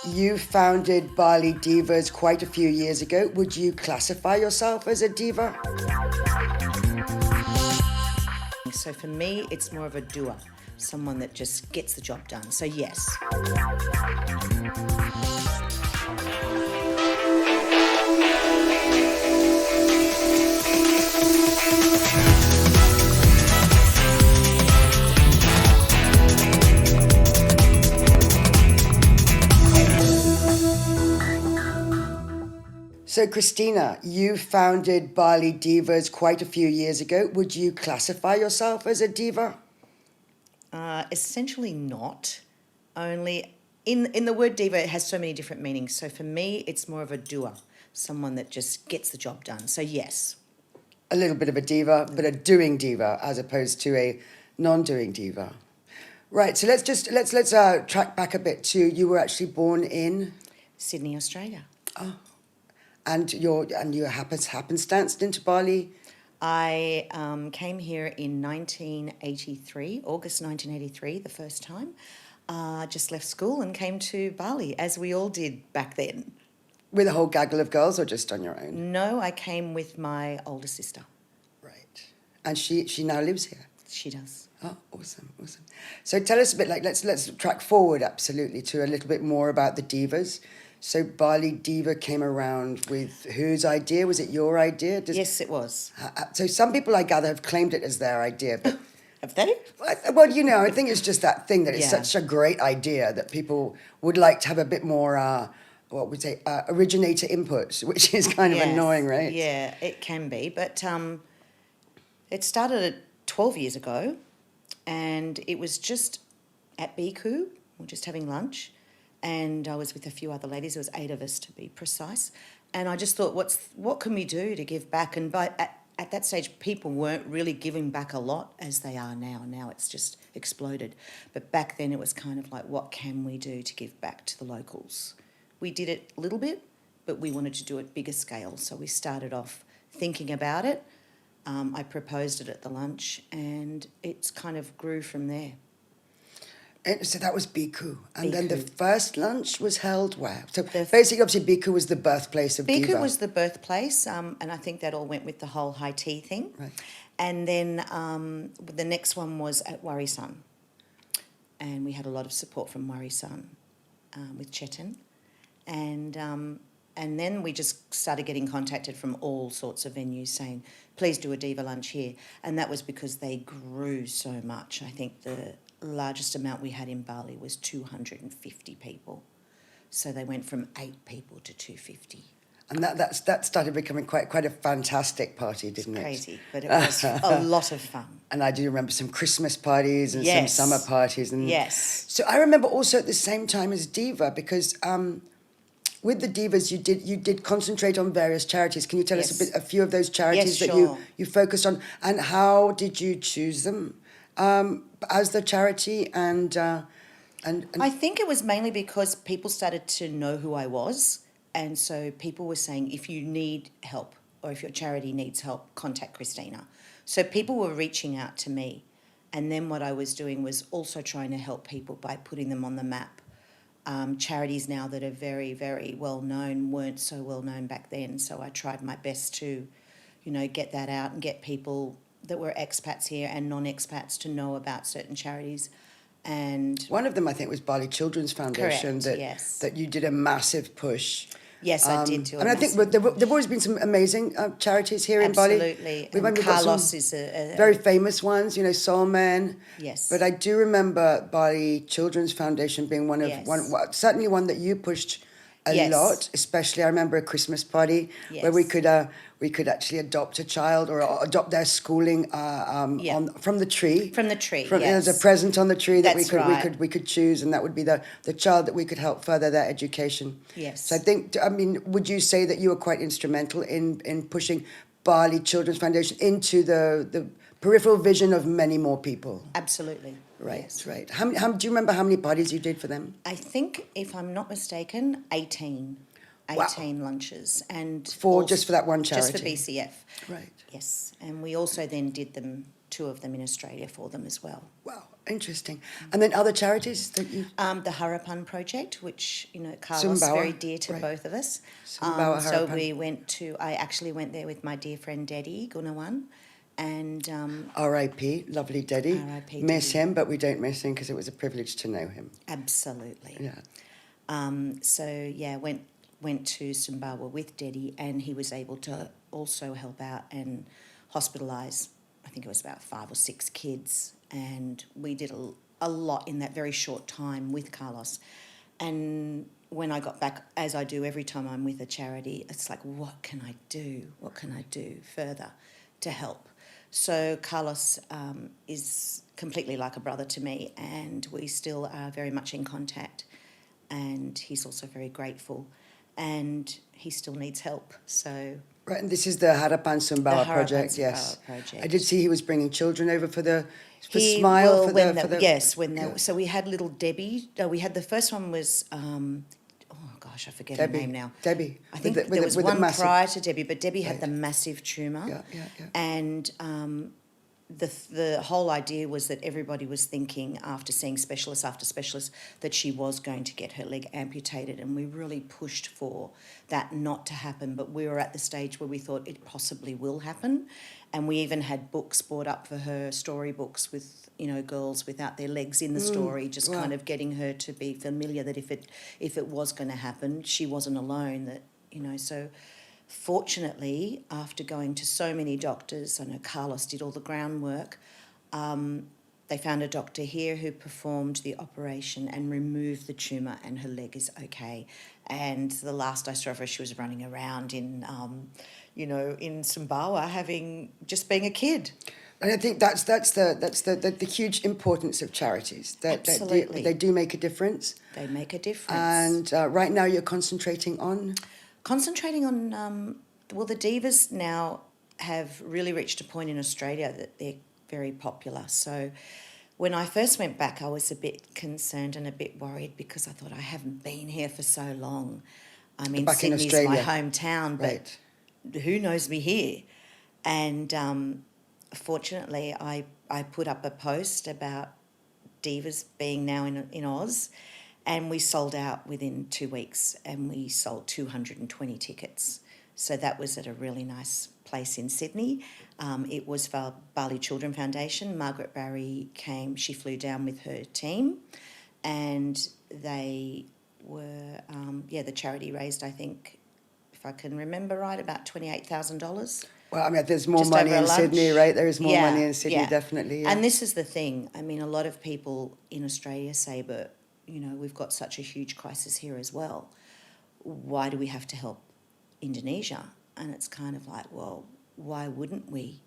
You founded Bali Divas quite a few years ago. Would you classify yourself as a diva? So for me, it's more of a doer, someone that just gets the job done. So yes. So Christina, you founded Bali Divas quite a few years ago. Would you classify yourself as a diva? Essentially not. Only in the word diva, it has so many different meanings. So for me, it's more of a doer, someone that just gets the job done. So yes. A little bit of a diva, but a doing diva as opposed to a non-doing diva. Right, so let's track back a bit to, you were actually born in Sydney, Australia. Oh, and you happenstanced into Bali. I came here in 1983, August 1983, the first time. Just left school and came to Bali, as we all did back then. With a whole gaggle of girls, or just on your own? No, I came with my older sister. Right, and she now lives here. She does. Oh, awesome. So tell us a bit, let's track forward absolutely to a little bit more about the divas. So Bali Diva came around with whose idea? Was it your idea? Yes, it was. So some people, I gather, have claimed it as their idea, but have they? Well, I think it's just that thing that it's such a great idea that people would like to have a bit more, originator input, which is kind of annoying, right? Yeah, it can be, but it started 12 years ago, and it was just at Biku, we're just having lunch, and I was with a few other ladies. There was 8 of us, to be precise, and I just thought, what can we do to give back? And at that stage, people weren't really giving back a lot as they are now. Now it's just exploded. But back then it was kind of like, what can we do to give back to the locals? We did it a little bit, but we wanted to do it bigger scale. So we started off thinking about it. I proposed it at the lunch, and it's kind of grew from there. And so that was Biku. And then the first lunch was held where? So obviously Biku was the birthplace of Diva. Biku was the birthplace, and I think that all went with the whole high tea thing. Right. And then the next one was at Warisan. And we had a lot of support from Warisan with Chetan. And then we just started getting contacted from all sorts of venues saying, please do a Diva lunch here. And that was because they grew so much. I think the largest amount we had in Bali was 250 people. So they went from 8 people to 250. And that started becoming quite a fantastic party, didn't it? Crazy, but it was a lot of fun. And I do remember some Christmas parties and some summer parties. And yes. So I remember also at the same time as Diva, because with the Divas you did concentrate on various charities. Can you tell us a few of those charities that you focused on, and how did you choose them as the charity? And I think it was mainly because people started to know who I was. And so people were saying, if you need help or if your charity needs help, contact Christina. So people were reaching out to me. And then what I was doing was also trying to help people by putting them on the map. Charities now that are very, very well known weren't so well known back then. So I tried my best to, get that out and get people that were expats here and non-expats to know about certain charities. And one of them, I think, was Bali Children's Foundation. Correct, that you did a massive push. Yes, I did too. And I think there've always been some amazing charities here in Bali. Absolutely. And Carlos is a very famous ones, Soul Man. Yes. But I do remember Bali Children's Foundation being certainly one that you pushed a lot. Especially, I remember a Christmas party where we could actually adopt a child or adopt their schooling from the tree. From the tree. There's a present on the tree that we could choose, and that would be the child that we could help further their education. Yes. So I think, would you say that you were quite instrumental in pushing Bali Children's Foundation into the peripheral vision of many more people? Absolutely. Right, yes. Right. How do you remember how many parties you did for them? I think, if I'm not mistaken, 18 lunches. And just for that one charity? Just for BCF. Right. Yes. And we also then did 2 of them in Australia for them as well. Wow. Interesting. And then other charities that you... The Harapan project, which, you know, Carlos, Sumbawa, very dear to right. both of us. Sumbawa So Harapan. I actually went there with my dear friend Deddy Gunawan, and R.I.P. Lovely Deddy. R.I.P. Miss Deddy. him, but we don't miss him because it was a privilege to know him. Absolutely. Yeah. So yeah, went to Sumbawa with Deddy, and he was able to also help out and hospitalise. I think it was about 5 or 6 kids, and we did a lot in that very short time with Carlos. And when I got back, as I do every time I'm with a charity, it's like, what can I do? What can I do further to help? So Carlos is completely like a brother to me, and we still are very much in contact. And he's also very grateful, and he still needs help. So Right, and this is the Harapan Sumbawa project, yes. Project. I did see he was bringing children over for Smile. So we had little Debbie. We had the first one was, oh gosh, I forget her name now. Debbie. I think there was one prior to Debbie, but Debbie had the massive tumour. Yeah. And the whole idea was that everybody was thinking, after seeing specialist after specialist, that she was going to get her leg amputated, and we really pushed for that not to happen. But we were at the stage where we thought it possibly will happen, and we even had books bought up for her, storybooks with, you know, girls without their legs in the story, just kind of getting her to be familiar that if it was going to happen, she wasn't alone. That, you know, so. Fortunately, after going to so many doctors, I know Carlos did all the groundwork, they found a doctor here who performed the operation and removed the tumour, and her leg is okay. And the last I saw of her, she was running around in Sumbawa, just being a kid. And I think that's the huge importance of charities. Absolutely. They do make a difference. They make a difference. And right now you're concentrating on... the Divas now have really reached a point in Australia that they're very popular. So when I first went back, I was a bit concerned and a bit worried because I thought, I haven't been here for so long. I mean, back Sydney's my hometown, but who knows me here? And fortunately, I put up a post about Divas being now in Oz, and we sold out within 2 weeks, and we sold 220 tickets. So that was at a really nice place in Sydney. It was for Bali Children Foundation. Margaret Barry came, she flew down with her team, and they were, the charity raised, I think, if I can remember right, about $28,000. Well, I mean, there's more money in Sydney, right? There is more money in Sydney, definitely. Yeah. And this is the thing. I mean, a lot of people in Australia say, but, you know, we've got such a huge crisis here as well. Why do we have to help Indonesia? And it's kind of like, well, why wouldn't we?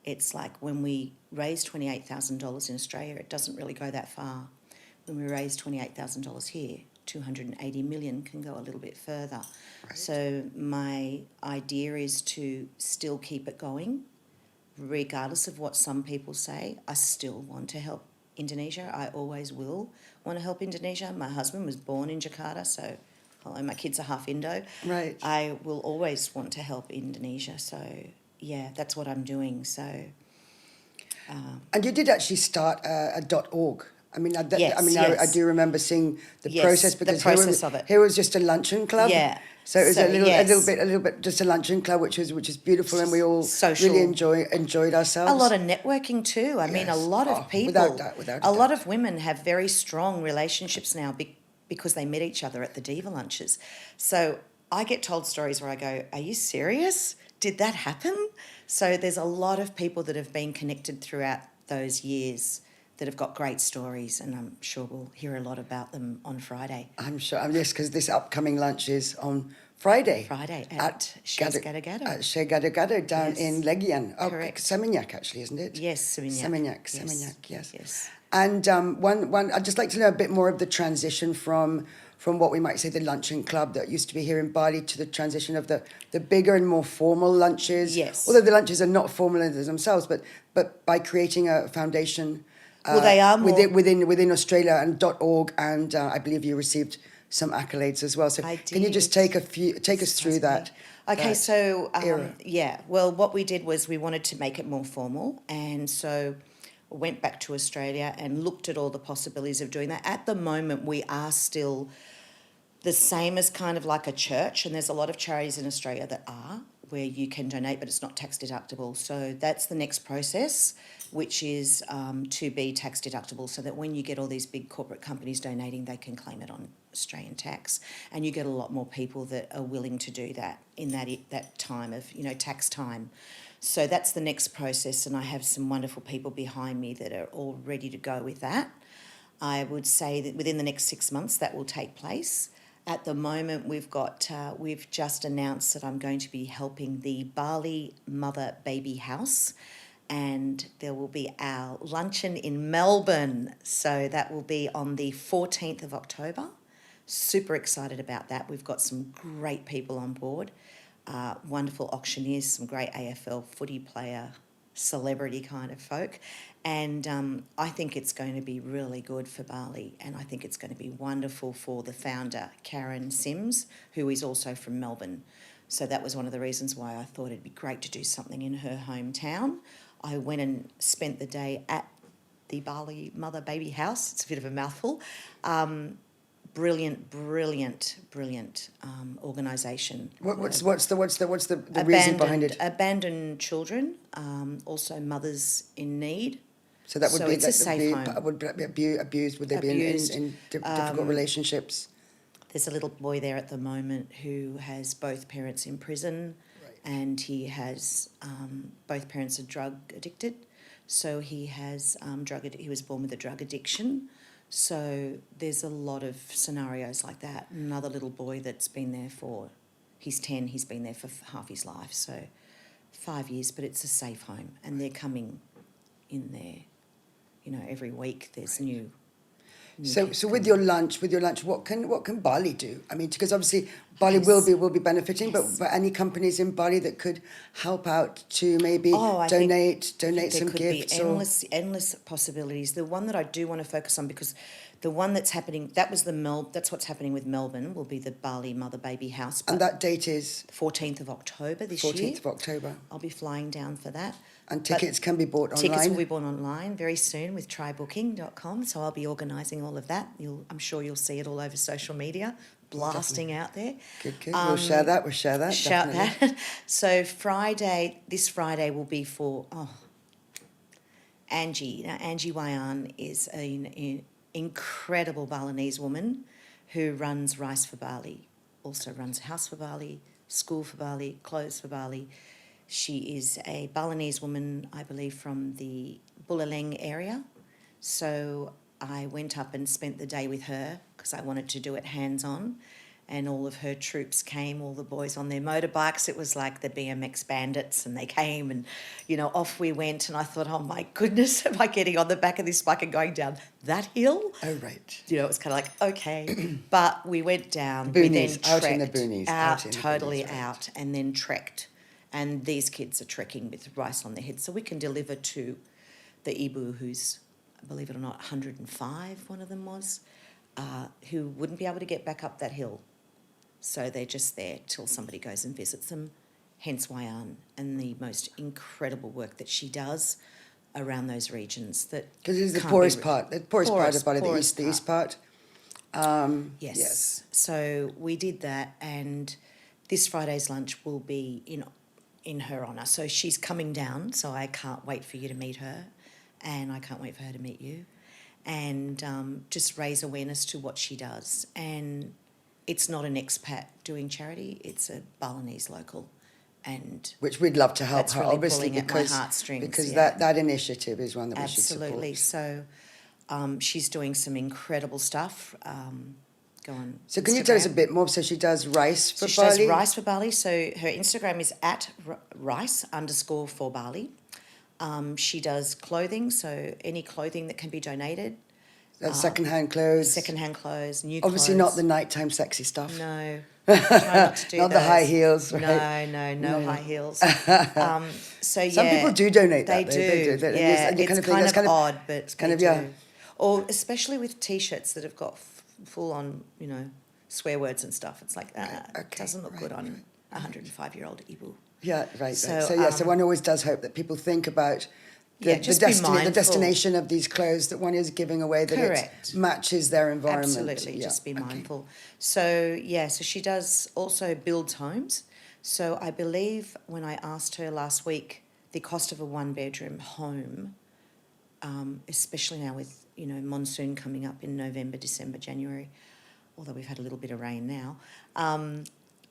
It's like when we raise $28,000 in Australia, it doesn't really go that far. When we raise $28,000 here, 280 million can go a little bit further. Right. So my idea is to still keep it going, regardless of what some people say. I still want to help Indonesia. I always will want to help Indonesia. My husband was born in Jakarta, so although my kids are half Indo, right, I will always want to help Indonesia. So yeah, that's what I'm doing. So, and you did actually start a .org. I mean, I do remember seeing the process, because the process of it. Here was just a luncheon club. Yeah. So it was a little bit just a luncheon club, which is beautiful, and we all really enjoyed ourselves. A lot of networking too. I mean, a lot of people, without a lot of women have very strong relationships now because they met each other at the Diva lunches. So I get told stories where I go, "Are you serious? Did that happen?" So there's a lot of people that have been connected throughout those years that have got great stories, and I'm sure we'll hear a lot about them on Friday. I'm sure. Yes, because this upcoming lunch is on Friday. Friday at Gado-Gado. At Gado-Gado down in Legian. Correct. Seminyak, actually, isn't it? Yes, Seminyak. Seminyak, yes. Yes. And one, I'd just like to know a bit more of the transition from what we might say the luncheon club that used to be here in Bali to the transition of the bigger and more formal lunches. Yes. Although the lunches are not formal in themselves, but by creating a foundation. They are more within Australia and .org, and I believe you received some accolades as well. So can you just take us through that? Okay, era? Well, what we did was we wanted to make it more formal, and so went back to Australia and looked at all the possibilities of doing that. At the moment, we are still the same as kind of like a church, and there's a lot of charities in Australia that are, where you can donate, but it's not tax deductible. So that's the next process, which is to be tax deductible, so that when you get all these big corporate companies donating, they can claim it on Australian tax, and you get a lot more people that are willing to do that in that time of, tax time. So that's the next process, and I have some wonderful people behind me that are all ready to go with that. I would say that within the next 6 months that will take place. At the moment, we've just announced that I'm going to be helping the Bali Mother Baby House, and there will be our luncheon in Melbourne. So that will be on the 14th of October. Super excited about that. We've got some great people on board. Wonderful auctioneers, some great AFL footy player, celebrity kind of folk. And I think it's going to be really good for Bali, and I think it's going to be wonderful for the founder, Karen Sims, who is also from Melbourne. So that was one of the reasons why I thought it'd be great to do something in her hometown. I went and spent the day at the Bali Mother Baby House. It's a bit of a mouthful. Brilliant organisation. What's the reason behind it? Abandoned children, also mothers in need. So that would be it's a safe home. Would be abused? Would they Abused, be in difficult relationships? There's a little boy there at the moment who has both parents in prison, and he has both parents are drug addicted. So he has he was born with a drug addiction. So there's a lot of scenarios like that. Another little boy that's been there he's 10, he's been there for half his life, so 5 years, but it's a safe home, and they're coming in there, every week there's new So with your lunch, what can Bali do? I mean, because obviously Bali will be benefiting, Yes. but any companies in Bali that could help out to maybe donate some gifts. There could be endless possibilities. The one that I do want to focus on, because the one that's happening, that's what's happening with Melbourne, will be the Bali Mother Baby House. And that date is 14th of October this year. 14th of October. I'll be flying down for that. And tickets can be bought online? Tickets will be bought online very soon with trybooking.com, so I'll be organising all of that. I'm sure you'll see it all over social media, blasting out there. Good. We'll share that. Shout that. So this Friday will be for Angie. Now, Angie Wayan is an incredible Balinese woman who runs Rice for Bali, also runs House for Bali, School for Bali, Clothes for Bali. She is a Balinese woman, I believe, from the Buleleng area. So I went up and spent the day with her because I wanted to do it hands-on. And all of her troops came, all the boys on their motorbikes. It was like the BMX bandits, and they came and, off we went. And I thought, oh, my goodness, am I getting on the back of this bike and going down that hill? Oh, right. It was kind of like, okay. But we went down. Boonies, we then trekked. out in the boonies. Out, and then trekked. And these kids are trekking with rice on their heads. So we can deliver to the Ibu, who's, believe it or not, 105, one of them was, who wouldn't be able to get back up that hill. So they're just there till somebody goes and visits them, hence Wayan, and the most incredible work that she does around those regions. Because it's the poorest part of Bali, the east part. Yes. So we did that, and this Friday's lunch will be in her honour. So she's coming down, so I can't wait for you to meet her, and I can't wait for her to meet you, and just raise awareness to what she does. And it's not an expat doing charity, it's a Balinese local. And which we'd love to help her, really obviously, because that initiative is one that we should support. Absolutely. So she's doing some incredible stuff. Go on. So can you tell us a bit more? So she does rice for Bali? She does rice for Bali. So her Instagram is at rice_for_Bali. She does clothing, so any clothing that can be donated. That's second-hand clothes. Second-hand clothes, new Obviously clothes. not the nighttime sexy stuff. No. Try not to do not those. the high heels, right? No high heels. So Some people do donate they that. Do. Yeah, and it's kind of odd, but it's kind of, yeah. Or especially with T-shirts that have got full-on, swear words and stuff. It's like, it doesn't look good on a 105-year-old Ibu. Yeah, right. So, So one always does hope that people think about mindful. The destination of these clothes that one is giving away, that it matches their environment. Absolutely, just be mindful. So she does also builds homes. So I believe when I asked her last week, the cost of a one-bedroom home, especially now with, monsoon coming up in November, December, January, although we've had a little bit of rain now,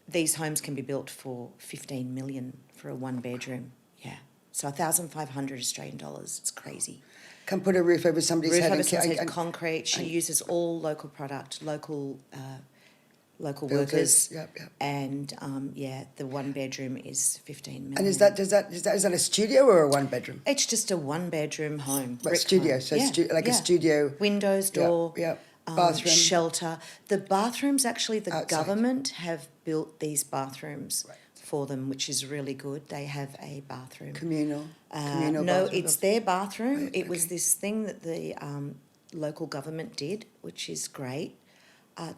these homes can be built for 15 million for a one-bedroom. Yeah. So 1,500 Australian dollars. It's crazy. Can put a roof over somebody's head. Concrete. She uses all local product, local workers. Yep. And the one bedroom is 15 million. And is that a studio or a one bedroom? It's just a one bedroom home. But studio, home. So a studio. Windows, door. Bathroom. Shelter. The bathrooms, actually, the outside. government have built these bathrooms for them, which is really good. They have a bathroom. Communal no, bathroom. it's their bathroom. Right, it was this thing that the local government did, which is great.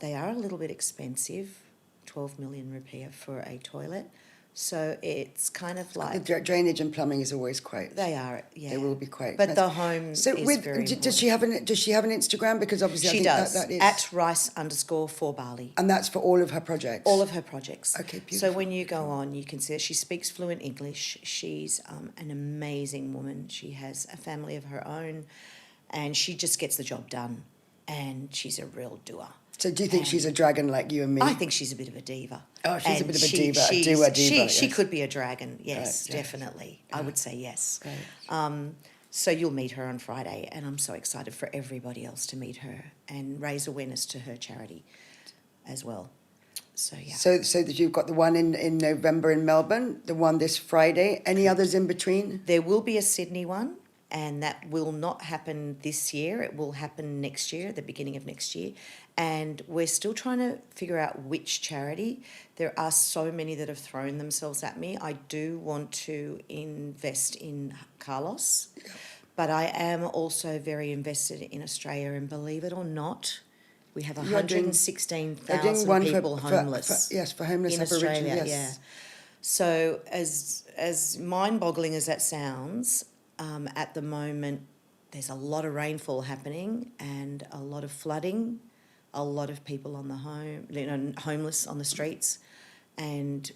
They are a little bit expensive, 12 million rupiah for a toilet. So it's kind of like... The drainage and plumbing is always quite... They are, yeah. They will be quite... But the home is very important. Does she have an Instagram? Because obviously she I think does, that is... at Rice_for Bali. And that's for all of her projects? All of her projects. Okay, beautiful. So when you go on, you can see her. She speaks fluent English. She's an amazing woman. She has a family of her own, and she just gets the job done. And she's a real doer. So do you think she's a dragon like you and me? I think she's a bit of a diva. Oh, she's a bit of a diva. She could be a dragon, yes, definitely. I would say yes. Right. So you'll meet her on Friday, and I'm so excited for everybody else to meet her and raise awareness to her charity as well. So, yeah. So that you've got the one in November in Melbourne, the one this Friday. Any others in between? There will be a Sydney one. And that will not happen this year. It will happen next year, at the beginning of next year. And we're still trying to figure out which charity. There are so many that have thrown themselves at me. I do want to invest in Carlos, but I am also very invested in Australia. And believe it or not, we have 116,000 people homeless. For homeless in Aboriginals. Australia, yes. yeah. So as mind-boggling as that sounds... at the moment, there's a lot of rainfall happening and a lot of flooding, a lot of people on the homeless on the streets, and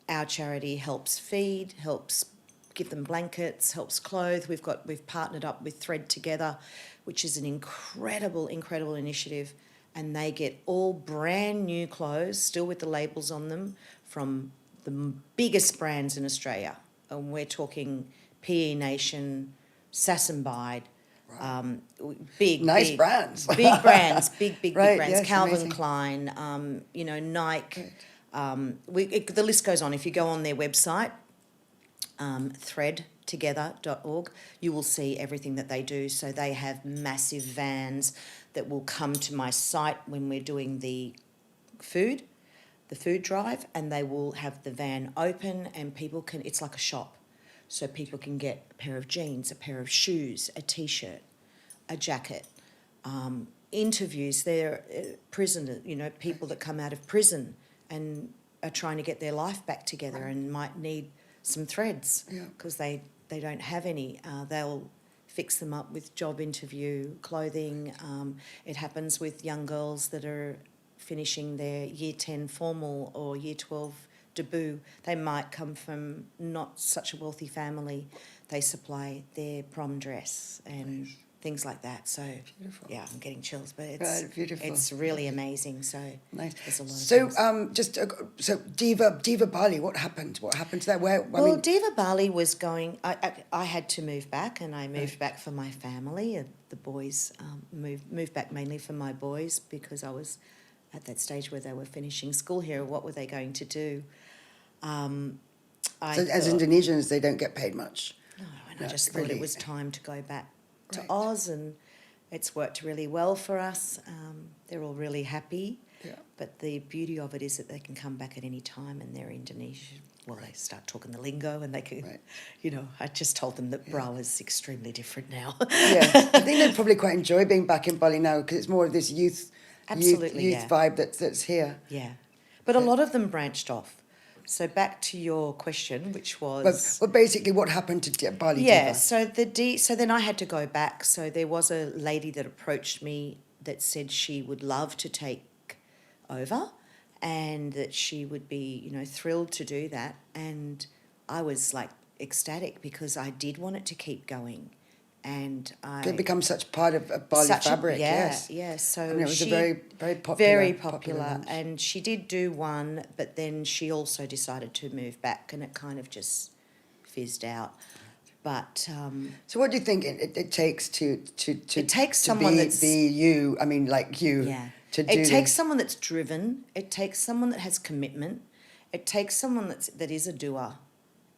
our charity helps feed, helps give them blankets, helps clothe. We've partnered up with Thread Together, which is an incredible initiative, and they get all brand new clothes, still with the labels on them, from the biggest brands in Australia, and we're talking PE Nation, Sassenbide, big brands, big brands, big brands. Yes, Calvin amazing. Klein, Nike. The list goes on. If you go on their website, threadtogether.org, you will see everything that they do. So they have massive vans that will come to my site when we're doing the food drive, and they will have the van open, and people can. It's like a shop. So people can get a pair of jeans, a pair of shoes, a T-shirt, a jacket, interviews. They're prisoners, people that come out of prison and are trying to get their life back together and might need some threads because they don't have any. They'll fix them up with job interview, clothing. It happens with young girls that are finishing their Year 10 formal or Year 12 debut. They might come from not such a wealthy family. They supply their prom dress and things like that. So beautiful. Yeah, I'm getting chills, but it's beautiful. It's really amazing. So nice. There's a lot of things. So Diva Bali, what happened? What happened to that? Diva Bali was going. I had to move back, and I moved back for my family. The boys moved back mainly for my boys because I was at that stage where they were finishing school here. What were they going to do? As Indonesians, they don't get paid much. No, and I just thought it was time to go back to Oz, and it's worked really well for us. They're all really happy. Yeah. But the beauty of it is that they can come back at any time, and they're Indonesian. Well, they start talking the lingo, and they can, I just told them that Brawa is extremely different now. Yeah, I think they'd probably quite enjoy being back in Bali now because it's more of this youth vibe that's here. Yeah, but a lot of them branched off. So back to your question, which was... Well, basically, what happened to Bali Yeah, Diva? so then I had to go back. So there was a lady that approached me that said she would love to take over and that she would be, you know, thrilled to do that. And I was like ecstatic because I did want it to keep going. And It become such part of Bali fabric, yes. Yeah, so I mean, it was she, a very popular. very popular, lunch. and she did do one, but then she also decided to move back, and it kind of just fizzed out. But so, what do you think it takes to it takes to someone be you? I mean, like you. Yeah. To do it takes this. someone that's driven. It takes someone that has commitment. It takes someone that is a doer,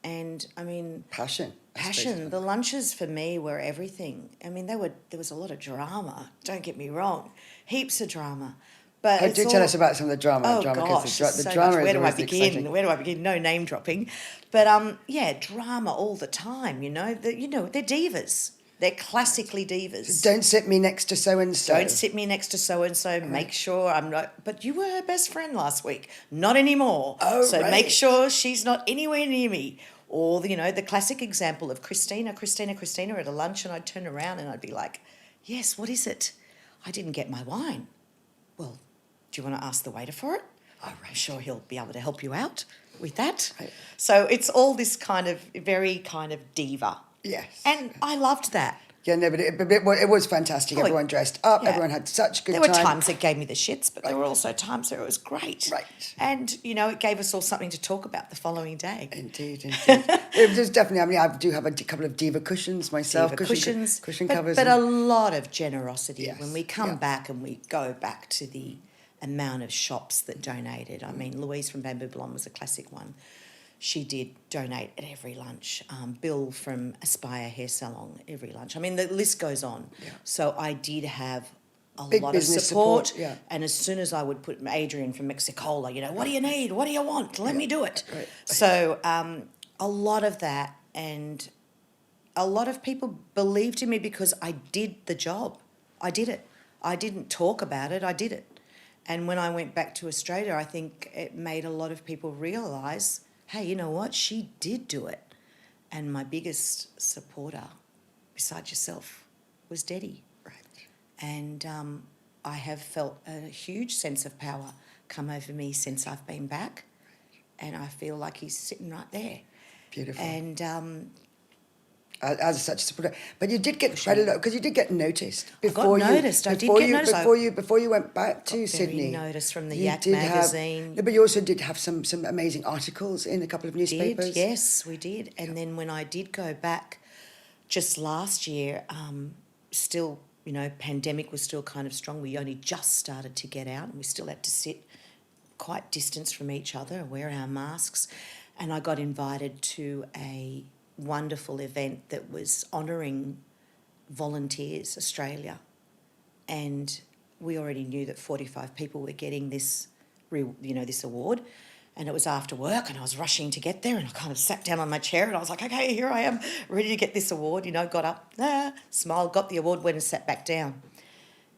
and I mean Passion. passion. The lunches for me were everything. I mean, there was a lot of drama. Don't get me wrong, heaps of drama. But do tell us about some of the drama. Oh drama, gosh, the so drama much. is Where do I always begin? exciting. Where do I begin? No name dropping, but yeah, drama all the time. You know, they're divas. They're classically divas. Don't sit me next to so and so. Don't sit me next to so and so. Make sure I'm not. But you were her best friend last week. Not anymore. Oh, so right. make sure she's not anywhere near me. Or the classic example of Christina at a lunch, and I'd turn around and I'd be like, "Yes, what is it? I didn't get my wine." Well, do you want to ask the waiter for it? Oh, I'm sure he'll be able to help you out with that. Right. So it's all this kind of very kind of diva. Yes. And I loved that. Yeah, no, but it was fantastic. Oh, Everyone dressed up. yeah. Everyone had such good There time. were times that gave me the shits, but there were also times where it was great. Right. And, it gave us all something to talk about the following day. Indeed. It was definitely, I mean, I do have a couple of Diva cushions myself. Diva cushions. Cushion but, covers. But a lot of generosity. Yes, When we come yeah. back and we go back to the amount of shops that donated. I mean, Louise from Bamboo Blonde was a classic one. She did donate at every lunch. Bill from Aspire Hair Salon, every lunch. I mean, the list goes on. Yeah. So I did have a Big lot of business support. yeah. And as soon as I would put Adrian from Mexicola, what do you need? What do you want? Let me do it. Right. So a lot of that, and a lot of people believed in me because I did the job. I did it. I didn't talk about it. I did it. And when I went back to Australia, I think it made a lot of people realise, hey, you know what? She did do it. And my biggest supporter, besides yourself, was Deddy. Right. And I have felt a huge sense of power come over me since I've been back. And I feel like he's sitting right there. Beautiful. And as such a supporter, but you did get quite a lot because you did get noticed before I got noticed. before you went back to Sydney. Noticed from the You Yak did magazine. No, but you also did have some amazing articles in a couple of newspapers. Yes, we did. And then when I did go back, just last year, still, pandemic was still kind of strong. We only just started to get out, and we still had to sit quite distance from each other and wear our masks. And I got invited to a wonderful event that was honouring Volunteers Australia, and we already knew that 45 people were getting this award, and it was after work, and I was rushing to get there, and I kind of sat down on my chair, and I was like, okay, here I am, ready to get this award. Got up, smiled, got the award, went and sat back down,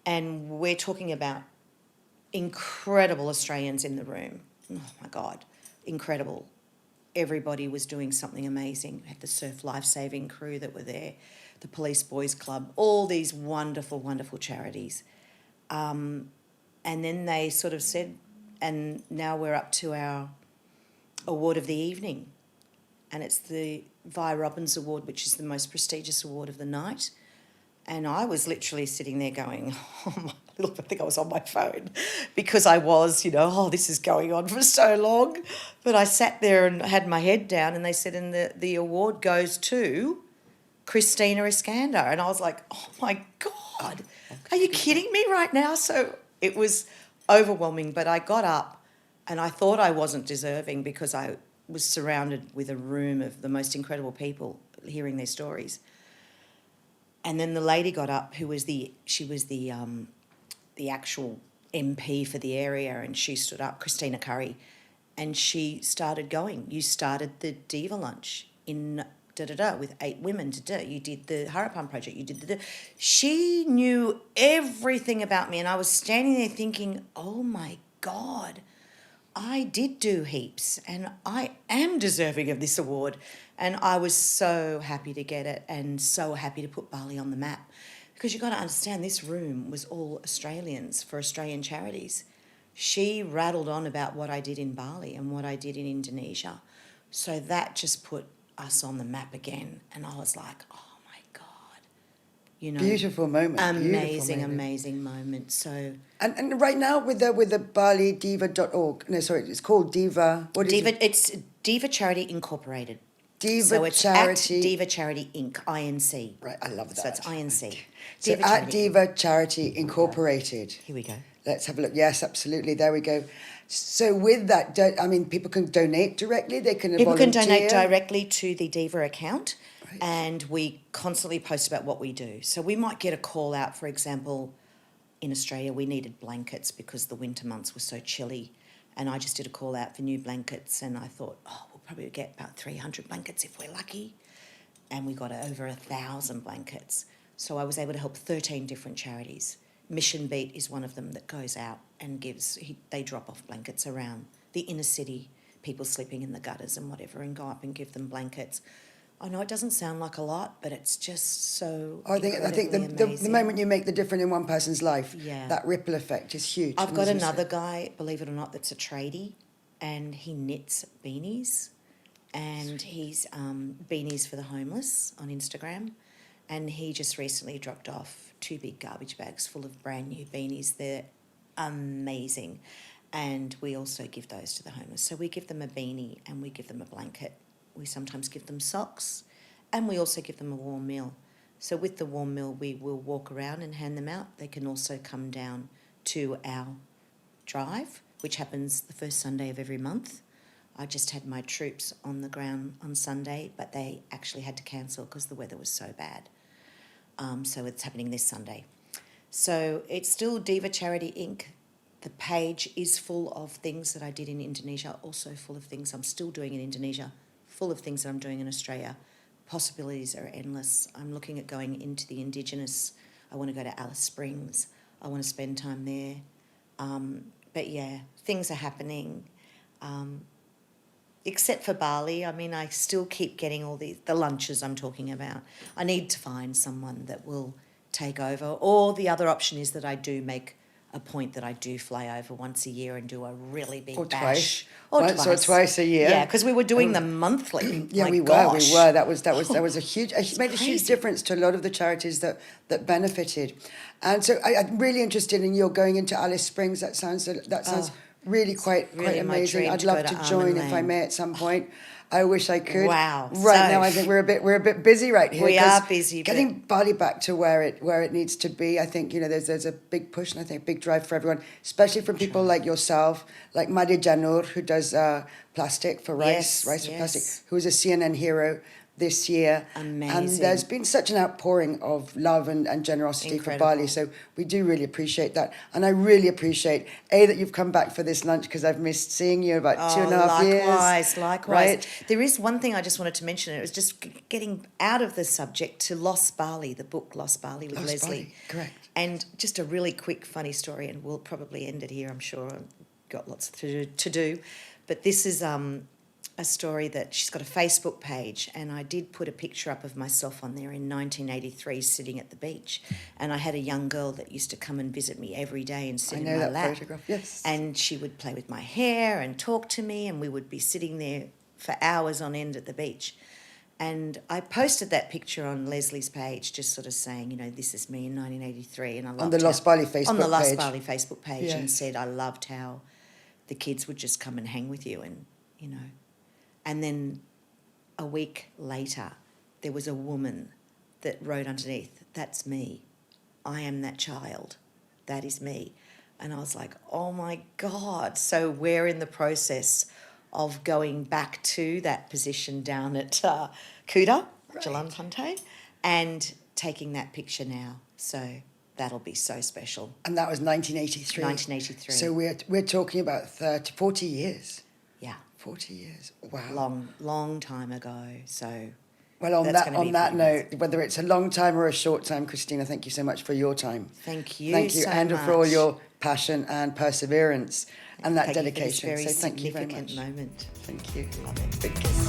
and we're talking about incredible Australians in the room. Oh my God, incredible. Everybody was doing something amazing. We had the surf life-saving crew that were there, the Police Boys Club, all these wonderful, wonderful charities. And then they sort of said, and now we're up to our award of the evening. And it's the Vi Robbins Award, which is the most prestigious award of the night. And I was literally sitting there going, oh my, look, I think I was on my phone because I was, this is going on for so long. But I sat there and had my head down, and they said, and the award goes to Christina Iskandar. And I was like, oh my God, are you kidding me right now? So it was overwhelming, but I got up and I thought I wasn't deserving because I was surrounded with a room of the most incredible people hearing their stories. And then the lady got up, who was the actual MP for the area, and she stood up, Christina Curry, and she started going. You started the Diva lunch in with 8 women to do. You did the Harappan project. You did She knew everything about me, and I was standing there thinking, oh my God, I did do heaps, and I am deserving of this award. And I was so happy to get it and so happy to put Bali on the map. Because you've got to understand, this room was all Australians for Australian charities. She rattled on about what I did in Bali and what I did in Indonesia. So that just put us on the map again. And I was like, oh my God. You know, Beautiful moment. Amazing moment. So and right now with the Bali Diva.org. No, sorry, it's called Diva. What is Diva, it? it's DIVA Charity Incorporated. Diva So it's Charity. at DIVA Charity Inc. INC. Right, I love that. So it's INC. So DIVA at Charity Diva Charity Incorporated. Here we go. Let's have a look. Yes, absolutely. There we go. So with that, I mean, people can donate directly. They can People volunteer. can donate directly to the DIVA account, Right. and we constantly post about what we do. So we might get a call out, for example, in Australia, we needed blankets because the winter months were so chilly, and I just did a call out for new blankets, and I thought, oh, we'll probably get about 300 blankets if we're lucky, and we got over 1,000 blankets. So I was able to help 13 different charities. Mission Beat is one of them that goes out and they drop off blankets around the inner city, people sleeping in the gutters and whatever, and go up and give them blankets. I know it doesn't sound like a lot, but it's just so I think the moment you make the difference in one person's life, Yeah. that ripple effect is huge. I've And got as you another say- guy, believe it or not, that's a tradie, and he knits beanies, and he's beanies for the homeless on Instagram, and he just recently dropped off 2 big garbage bags full of brand new beanies. They're amazing, and we also give those to the homeless. So we give them a beanie and we give them a blanket. We sometimes give them socks, and we also give them a warm meal. So with the warm meal, we will walk around and hand them out. They can also come down to our drive, which happens the first Sunday of every month. I just had my troops on the ground on Sunday, but they actually had to cancel because the weather was so bad. So it's happening this Sunday. So it's still DIVA Charity Inc. The page is full of things that I did in Indonesia, also full of things I'm still doing in Indonesia, full of things that I'm doing in Australia. Possibilities are endless. I'm looking at going into the Indigenous. I want to go to Alice Springs. I want to spend time there. But yeah, things are happening. Except for Bali, I mean, I still keep getting all the lunches I'm talking about. I need to find someone that will take over. Or the other option is that I do make a point that I do fly over once a year and do a really big bash. Once or twice a year. Yeah, because we were doing them monthly. Yeah, My we gosh. were. That was a huge. It made a huge crazy. difference to a lot of the charities that benefited, and so I'm really interested in your going into Alice Springs. That sounds really quite really my amazing. dream I'd to love go to to join Almond if I Lane. may at some point. I wish I could. Wow. Right So- now, I think we're a bit busy right here. We 'cause are busy, but- Getting Bali back to where it needs to be. I think there's a big push and I think a big drive for everyone, especially from people like yourself, like Madia Janur, who does plastic for rice Yes, for plastic, yes. who is a CNN hero this year. And Amazing. there's been such an outpouring of love and generosity for Bali. Incredible. So we do really appreciate that. And I really appreciate, that you've come back for this lunch because I've missed seeing you about 2.5 years. Likewise. Right? There is one thing I just wanted to mention. It was just getting out of the subject to Lost Bali, the book Lost Bali with Lost Leslie. Bali, correct. And just a really quick, funny story, and we'll probably end it here, I'm sure. I've got lots to do. But this is a story that she's got a Facebook page, and I did put a picture up of myself on there in 1983 sitting at the beach, and I had a young girl that used to come and visit me every day and sit I in know my that lap. photograph, yes. And she would play with my hair and talk to me, and we would be sitting there for hours on end at the beach. And I posted that picture on Leslie's page, just sort of saying, this is me in 1983, and I loved On the Lost Bali Facebook page. on the Lost Bali Facebook page, and Yes. said I loved how the kids would just come and hang with you, and And then a week later, there was a woman that wrote underneath, "That's me. I am that child. That is me." And I was like, oh my God. So we're in the process of going back to that position down at Kuta, Jalan Pantai, and taking that picture now. So that'll be so special. And that was 1983. 1983. So we're talking about 40 years. Yeah. 40 years. Wow. Long time ago. So, Well, on that's gonna be that pretty amazing. note, whether it's a long time or a short time, Christina, thank you so much for your time. Thank you. Thank you, so and much. for all your passion and perseverance and that Thank you for this dedication. very So thank you very significant much. moment. Thank you. Love it. Big kiss.